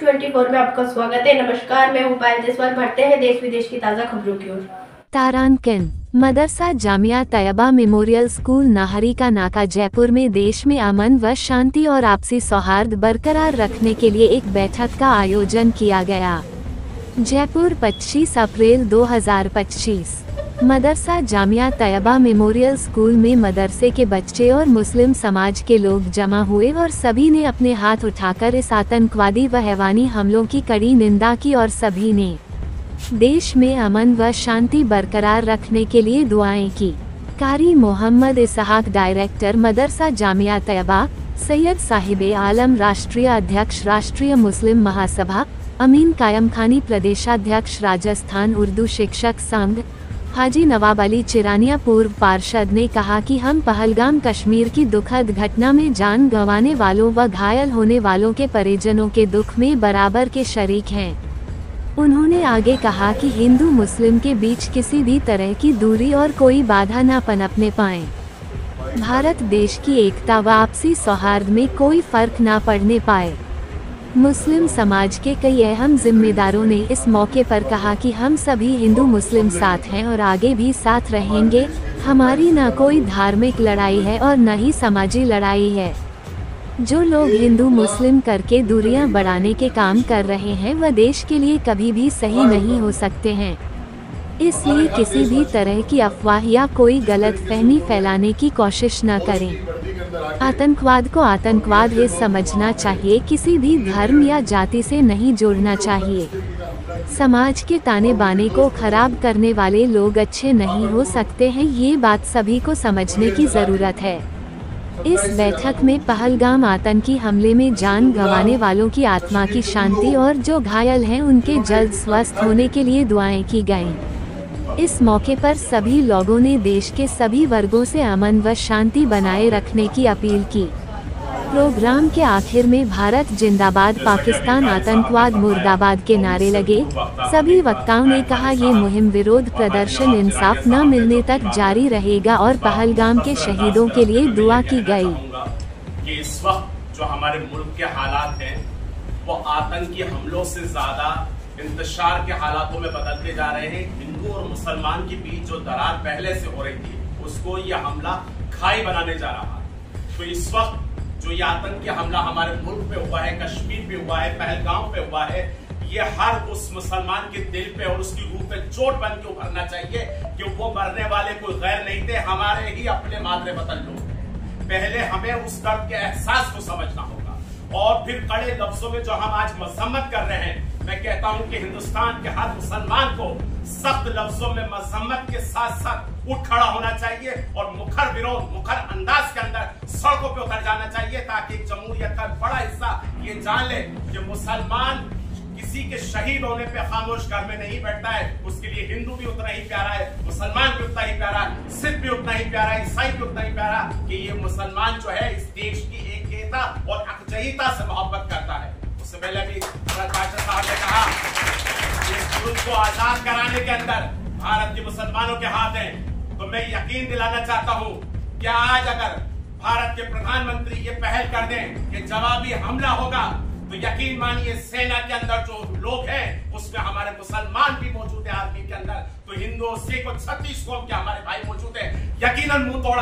News 24 में आपका स्वागत है। नमस्कार, मैं हूं पायल जायसवाल। बढ़ते हैं देश विदेश की ताज़ा खबरों की ओर। तारांकिन मदरसा जामिया तैयबा मेमोरियल स्कूल नाहरी का नाका जयपुर में देश में अमन व शांति और आपसी सौहार्द बरकरार रखने के लिए एक बैठक का आयोजन किया गया। जयपुर 25 अप्रैल 2025। मदरसा जामिया तैयबा मेमोरियल स्कूल में मदरसे के बच्चे और मुस्लिम समाज के लोग जमा हुए और सभी ने अपने हाथ उठाकर इस आतंकवादी व हैवानी हमलों की कड़ी निंदा की और सभी ने देश में अमन व शांति बरकरार रखने के लिए दुआएं की। कारी मोहम्मद इसहाक डायरेक्टर मदरसा जामिया तैयबा, सैयद साहिब आलम राष्ट्रीय अध्यक्ष राष्ट्रीय मुस्लिम महासभा, अमीन कायम खानी प्रदेशाध्यक्ष राजस्थान उर्दू शिक्षक संघ, हाजी नवाब अली चिरानिया पूर्व पार्षद ने कहा कि हम पहलगाम कश्मीर की दुखद घटना में जान गंवाने वालों व घायल होने वालों के परिजनों के दुख में बराबर के शरीक हैं। उन्होंने आगे कहा कि हिंदू मुस्लिम के बीच किसी भी तरह की दूरी और कोई बाधा न पनपने पाए। भारत देश की एकता व आपसी सौहार्द में कोई फर्क न पड़ने पाए। मुस्लिम समाज के कई अहम जिम्मेदारों ने इस मौके पर कहा कि हम सभी हिंदू मुस्लिम साथ हैं और आगे भी साथ रहेंगे। हमारी न कोई धार्मिक लड़ाई है और न ही समाजी लड़ाई है। जो लोग हिंदू मुस्लिम करके दूरियां बढ़ाने के काम कर रहे हैं वह देश के लिए कभी भी सही नहीं हो सकते हैं। इसलिए किसी भी तरह की अफवाह या कोई गलत फहमी फैलाने की कोशिश न करें। आतंकवाद को आतंकवाद ही समझना चाहिए, किसी भी धर्म या जाति से नहीं जोड़ना चाहिए। समाज के ताने बाने को खराब करने वाले लोग अच्छे नहीं हो सकते हैं, ये बात सभी को समझने की ज़रूरत है। इस बैठक में पहलगाम आतंकी हमले में जान गंवाने वालों की आत्मा की शांति और जो घायल हैं उनके जल्द स्वस्थ होने के लिए दुआएं की गईं। इस मौके पर सभी लोगों ने देश के सभी वर्गों से अमन व शांति बनाए रखने की अपील की। प्रोग्राम के आखिर में भारत जिंदाबाद, पाकिस्तान आतंकवाद मुर्दाबाद के नारे लगे। सभी वक्ताओं ने कहा ये मुहिम विरोध प्रदर्शन इंसाफ न मिलने तक जारी रहेगा और पहलगाम के शहीदों के लिए दुआ की गई। कि इस वक्त जो हमारे मुल्क के हालात हैं वो आतंकी हमलों से ज्यादा इंतशार के हालातों में बदलते जा रहे हैं। हिंदू और मुसलमान के बीच जो दरार पहले से हो रही थी उसको ये हमला खाई बनाने जा रहा है। तो इस वक्त जो ये आतंकी हमला हमारे मुल्क पे हुआ है, कश्मीर पे हुआ है, पहलगाम पे हुआ है, ये हर उस मुसलमान के दिल पे और उसकी रूह पे चोट बन के उभरना चाहिए कि वो मरने वाले कोई गैर नहीं थे, हमारे ही अपने मादरे वतन लोग। पहले हमें उस दर्द के एहसास को समझना होगा और फिर कड़े लफ्जों में जो हम आज मजम्मत कर रहे हैं, मैं कहता हूं कि हिंदुस्तान के हर मुसलमान को सख्त लफ्जों में मजम्मत के साथ साथ उठ खड़ा होना चाहिए और मुखर विरोध, मुखर अंदाज के अंदर सड़कों पे उतर जाना चाहिए, ताकि जमहूरियत का बड़ा हिस्सा ये जान ले कि मुसलमान किसी के शहीद होने पे खामोश घर में नहीं बैठता है। उसके लिए हिंदू भी उतना ही प्यारा है, मुसलमान भी उतना ही प्यारा है, सिख भी उतना ही प्यारा है, ईसाई भी उतना ही प्यारा कि ये मुसलमान जो है इस देश की एकता और अकजहिता से मोहब्बत करता है। उससे पहले भी साहब ने कहा इस मुल्क को आजाद कराने के अंदर भारत के मुसलमानों के हाथ हैं। तो मैं यकीन दिलाना चाहता हूं कि आज अगर भारत के प्रधानमंत्री ये पहल कर दें कि जवाबी हमला होगा, तो यकीन मानिए सेना के अंदर जो लोग हैं उसमें हमारे मुसलमान भी मौजूद है आर्मी के अंदर, तो हिंदू सिख और 36 कौम के हमारे भाई मौजूद है। यकीनन मुंह तोड़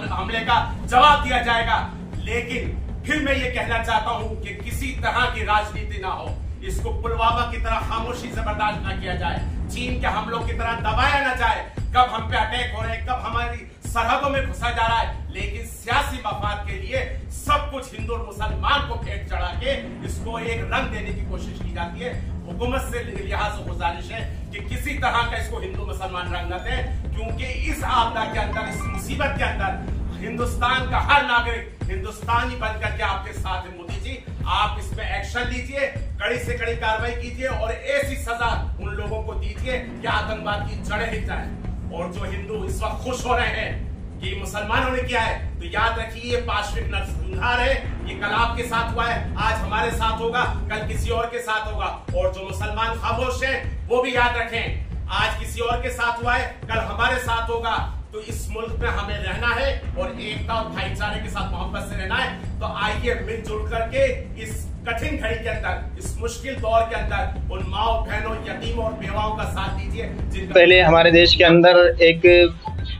हमले का जवाब दिया जाएगा। लेकिन फिर मैं ये कहना चाहता हूं कि किसी तरह की राजनीति ना हो, इसको पुलवामा की तरह खामोशी से बर्दाश्त ना किया जाए, चीन के हमलों की तरह दबाया ना जाए। कब हम पे अटैक हो रहे हैं, कब हमारी सरहदों में घुसा जा रहा है, लेकिन सियासी मफाद के लिए सब कुछ हिंदू और मुसलमान को फेंक चढ़ा के इसको एक रंग देने की कोशिश की जाती है। हुकूमत से लिहाज गुजारिश है कि किसी तरह का इसको हिंदू मुसलमान रंग न दे, क्योंकि इस आपदा के अंदर, इस मुसीबत के अंदर हिंदुस्तान का हर नागरिक हिंदुस्तानी बनकर के आपके साथ है। मोदी जी, आप इस पे एक्शन लीजिए, कड़ी से कड़ी कार्रवाई कीजिए और ऐसी सजा उन लोगों को दीजिए कि आतंकवाद की जड़ें हिल जाए। और जो हिंदू इस वक्त खुश हो रहे हैं कि मुसलमानों ने किया है, तो याद रखिए ये पाश्विक नरसंहार है। ये कल आपके साथ हुआ है, आज हमारे साथ होगा, कल किसी और के साथ होगा। और जो मुसलमान खामोश है वो भी याद रखें, आज किसी और के साथ हुआ है, कल हमारे साथ होगा। तो इस मुल्क में हमें रहना है और एकता और भाईचारे के साथ मोहब्बत से रहना है। तो आइए मिलजुल करके इस कठिन घड़ी के अंदर, इस मुश्किल दौर के अंदर उन माओ बहनों, यतीमों और बेवाओं का साथ दीजिए जिनका पहले हमारे देश के अंदर एक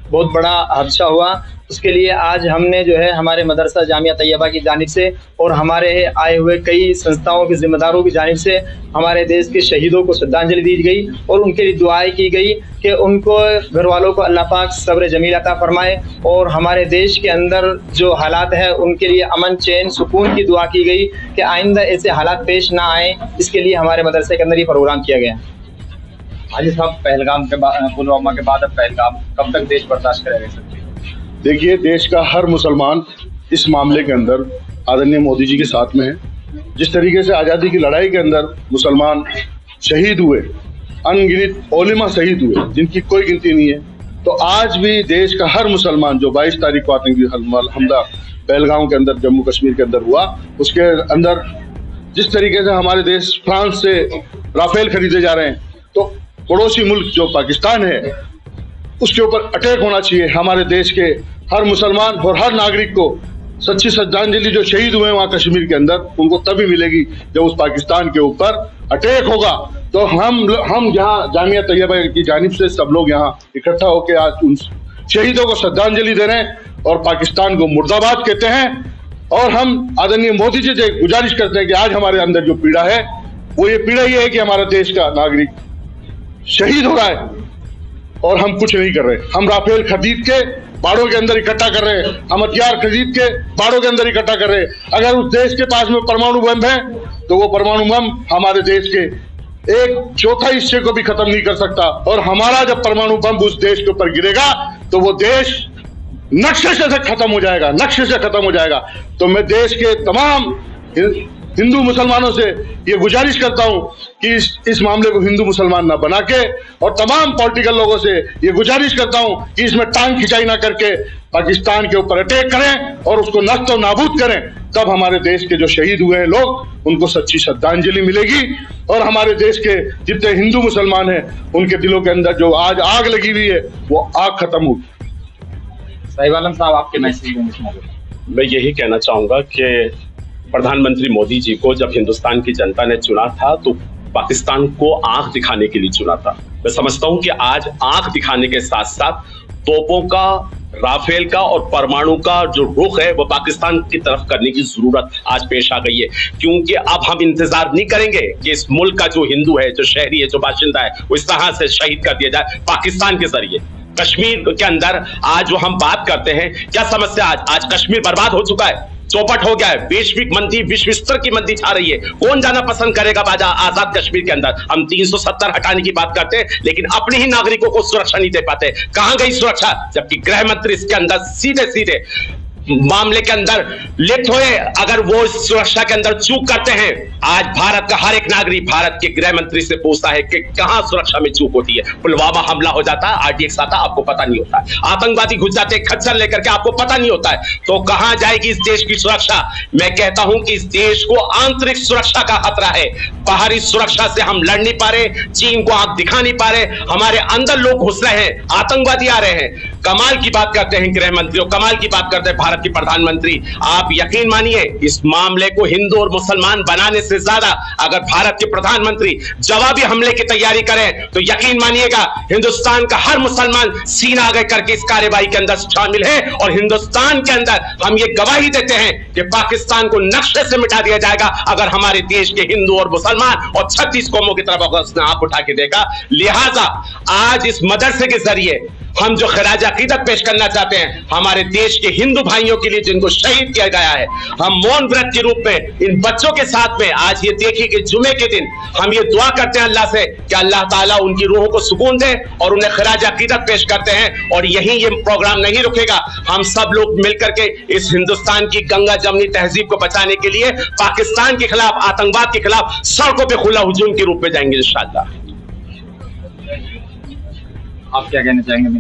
बहुत बड़ा हादसा हुआ। उसके लिए आज हमने जो है हमारे मदरसा जामिया तैयबा की जानिब से और हमारे आए हुए कई संस्थाओं के जिम्मेदारों की जानिब से हमारे देश के शहीदों को श्रद्धांजलि दी गई और उनके लिए दुआएं की गई कि उनको घर वालों को अल्लाह पाक सब्र जमील अता फरमाए और हमारे देश के अंदर जो हालात है उनके लिए अमन, चैन, सुकून की दुआ की गई कि आइंदा ऐसे हालात पेश ना आए। इसके लिए हमारे मदरसे के अंदर ये प्रोग्राम किया गया। हाजी साहब, पहलगाम के बाद, पुलवामा के बाद अब पहलगाम, कब तक देश बर्दाश्त करेगा? देखिए, देश का हर मुसलमान इस मामले के अंदर आदरणीय मोदी जी के साथ में है। जिस तरीके से आज़ादी की लड़ाई के अंदर मुसलमान शहीद हुए, अनगिनत उलेमा शहीद हुए जिनकी कोई गिनती नहीं है, तो आज भी देश का हर मुसलमान जो 22 तारीख को आतंकी हमला पहलगाम के अंदर जम्मू कश्मीर के अंदर हुआ, उसके अंदर जिस तरीके से हमारे देश फ्रांस से राफेल खरीदे जा रहे हैं, तो पड़ोसी मुल्क जो पाकिस्तान है उसके ऊपर अटैक होना चाहिए। हमारे देश के हर मुसलमान और हर नागरिक को सच्ची श्रद्धांजलि जो शहीद हुए वहाँ कश्मीर के अंदर, उनको तभी मिलेगी जब उस पाकिस्तान के ऊपर अटैक होगा। तो हम यहाँ जामिया तैयबा की जानिब से सब लोग यहाँ इकट्ठा होकर आज उन शहीदों को श्रद्धांजलि दे रहे हैं और पाकिस्तान को मुर्दाबाद कहते हैं। और हम आदरणीय मोदी जी से गुजारिश करते हैं कि आज हमारे अंदर जो पीड़ा है वो ये पीड़ा ये है कि हमारा देश का नागरिक शहीद हो रहा है और हम कुछ नहीं कर रहे। हम राफेल खरीद के बाड़ों के अंदर इकट्ठा कर रहे हैं, हम हथियार खरीद के बाड़ों के अंदर इकट्ठा कर रहे हैं। अगर उस देश के पास में परमाणु बम है तो वो परमाणु बम हमारे देश के 1/4 हिस्से को भी खत्म नहीं कर सकता। और हमारा जब परमाणु बम उस देश के ऊपर गिरेगा तो वो देश नक्शे से खत्म हो जाएगा, नक्शे से खत्म हो जाएगा। तो मैं देश के तमाम हिंदू मुसलमानों से ये गुजारिश करता हूं कि इस मामले को हिंदू मुसलमान ना बना के, और तमाम पॉलिटिकल लोगों से ये गुजारिश करता हूं कि इसमें टांग खिंचाई ना करके पाकिस्तान के ऊपर अटैक करें और उसको नष्ट और नाबूद करें। तब हमारे देश के जो शहीद हुए हैं लोग, उनको सच्ची श्रद्धांजलि मिलेगी और हमारे देश के जितने हिंदू मुसलमान हैं उनके दिलों के अंदर जो आज आग लगी हुई है वो आग खत्म होगी। साहिब आलम साहब, आपके मैसेज में? मैं यही कहना चाहूंगा कि प्रधानमंत्री मोदी जी को जब हिंदुस्तान की जनता ने चुना था तो पाकिस्तान को आंख दिखाने के लिए चुना था। मैं समझता हूं कि आज आंख दिखाने के साथ साथ तोपों का, राफेल का और परमाणु का जो रुख है वो पाकिस्तान की तरफ करने की जरूरत आज पेश आ गई है। क्योंकि अब हम इंतजार नहीं करेंगे कि इस मुल्क का जो हिंदू है, जो शहरी है, जो बाशिंदा है, वो इस तरह से शहीद कर दिया जाए पाकिस्तान के जरिए। कश्मीर के अंदर आज जो हम बात करते हैं, क्या समस्या आज कश्मीर बर्बाद हो चुका है, चौपट हो गया है। वैश्विक मंदी, विश्व स्तर की मंदी छा रही है। कौन जाना पसंद करेगा बाजा आजाद कश्मीर के अंदर? हम 370 हटाने की बात करते हैं लेकिन अपने ही नागरिकों को सुरक्षा नहीं दे पाते। कहां गई सुरक्षा? जबकि गृह मंत्री इसके अंदर सीधे सीधे मामले के अंदर लिप्त हुए। अगर वो सुरक्षा के अंदर चूक करते हैं, आज भारत का हर एक नागरिक भारत के गृह मंत्री से पूछता है कि कहां सुरक्षा में चूक होती है। पुलवामा हमला हो जाता है, RDX आता, आपको पता नहीं होता है। आतंकवादी घुस जाते हैं खच्चर लेकर के, आपको पता नहीं होता है। तो कहां जाएगी इस देश की सुरक्षा? मैं कहता हूं कि इस देश को आंतरिक सुरक्षा का खतरा है। बाहरी सुरक्षा से हम लड़ नहीं पा रहे, चीन को आंख दिखा नहीं पा रहे, हमारे अंदर लोग घुस रहे हैं, आतंकवादी आ रहे हैं। कमाल की बात करते हैं गृह मंत्री और कमाल की बात करते हैं भारत के प्रधानमंत्री। आप यकीन मानिए, इस मामले को हिंदू और मुसलमान बनाने से ज्यादा अगर भारत के प्रधानमंत्री जवाबी हमले की तैयारी करें तो यकीन मानिएगा हिंदुस्तान का हर मुसलमान सीना आगे करके इस कार्यवाही के अंदर शामिल है। और हिंदुस्तान के अंदर हम ये गवाही देते हैं कि पाकिस्तान को नक्शे से मिटा दिया जाएगा अगर हमारे देश के हिंदू और मुसलमान और 36 कौमों की तरफ अगर उसने आंख उठा के देखा। लिहाजा आज इस मदरसे के जरिए हम जो खराज अकीदत पेश करना चाहते हैं हमारे देश के हिंदू भाइयों के लिए जिनको शहीद किया गया है, हम मौन व्रत के रूप में इन बच्चों के साथ में आज ये देखिए कि जुमे के दिन हम ये दुआ करते हैं अल्लाह से कि अल्लाह ताला उनकी रूहों को सुकून दे और उन्हें खराज अकीदत पेश करते हैं। और यही ये प्रोग्राम नहीं रुकेगा, हम सब लोग मिलकर के इस हिंदुस्तान की गंगा जमनी तहजीब को बचाने के लिए पाकिस्तान के खिलाफ, आतंकवाद के खिलाफ सड़कों पर खुला हुजूम के रूप में जाएंगे इंशाअल्लाह। आप क्या कहना चाहेंगे?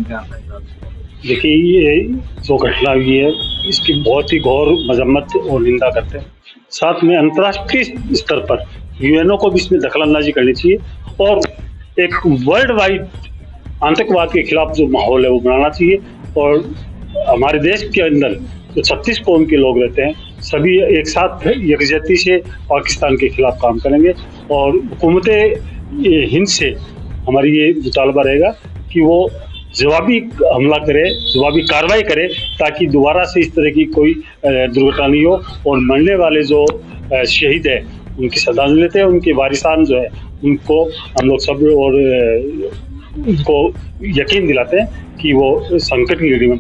देखिए, ये जो घटना हुई है इसकी बहुत ही घोर मजम्मत और निंदा करते हैं। साथ में अंतर्राष्ट्रीय स्तर पर यूएनओ को भी इसमें दखलंदाजी करनी चाहिए और एक वर्ल्ड वाइड आतंकवाद के खिलाफ जो माहौल है वो बनाना चाहिए। और हमारे देश के अंदर जो 36 कौम के लोग रहते हैं, सभी एक साथ यकजहती से पाकिस्तान के खिलाफ काम करेंगे। और हुकूमत हिंद से हमारी ये मुतालबा रहेगा कि वो जवाबी हमला करे, जवाबी कार्रवाई करे, ताकि दोबारा से इस तरह की कोई दुर्घटना नहीं हो। और मरने वाले जो शहीद है उनकी श्रद्धांजलि लेते हैं, उनके वारिसान जो है उनको हम लोग सब और उनको यकीन दिलाते हैं कि वो संकट की घड़ी में